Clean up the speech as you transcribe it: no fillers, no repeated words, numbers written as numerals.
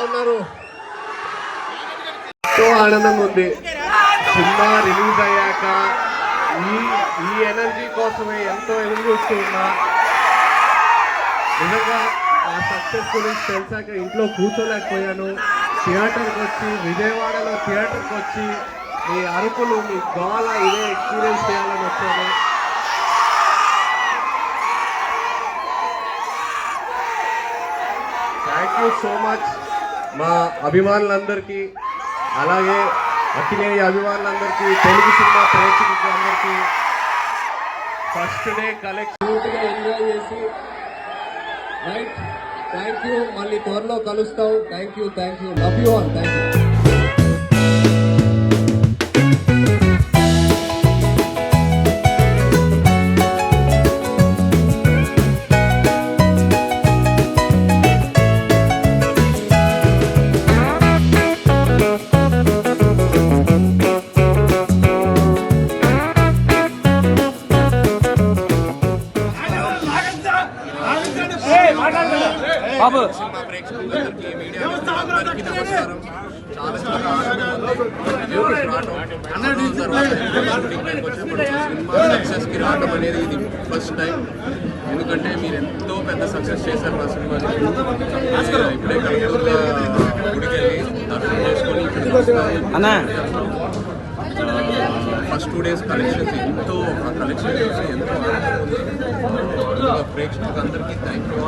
ఉన్నారు. ఎంతో ఆనందంగా ఉంది. సినిమా రిలీజ్ అయ్యాక ఈ ఎనర్జీ కోసమే ఎంతో ఎదురు చూస్తూ ఉన్నా. నిజంగా ఆ సక్సెస్ గురించి తెలిసాక ఇంట్లో కూర్చోలేకపోయాను. థియేటర్కి వచ్చి, విజయవాడలో థియేటర్కి వచ్చి మీ అరుపులు, మీ గోల ఇదే ఎక్స్పీరియన్స్ చేయాలని వచ్చాను. థ్యాంక్ యూ సో మచ్ మా అభిమానులందరికీ, అలాగే అక్కినేని అభిమానులందరికీ, తెలుగు సినిమా ప్రేక్షకులందరికీ ఫస్ట్ డే కలెక్షన్ ఎంజాయ్ చేసి రైట్. Thank you. మళ్ళీ త్వరలో కలుస్తాం. Thank you. Love you all. Thank you. Babu cinema ప్రేక్షకులందరికీ, మీడియా అందరికీ నమస్కారం. చాలా సినిమా సక్సెస్కి రావడం అనేది ఇది ఫస్ట్ టైం. ఎందుకంటే మీరు ఎంతో పెద్ద సక్సెస్ చేశారు మా సినిమాని. ఇప్పుడే కలకూరులో గుడికి వెళ్ళి దర్శనం చేసుకొని ఫస్ట్ 2 days కలెక్షన్స్ ఎంతో, ఆ కలెక్షన్ చూసి ఎంతో ఆనందంగా ఉంది. ప్రేక్షకులందరికీ థ్యాంక్ యూ.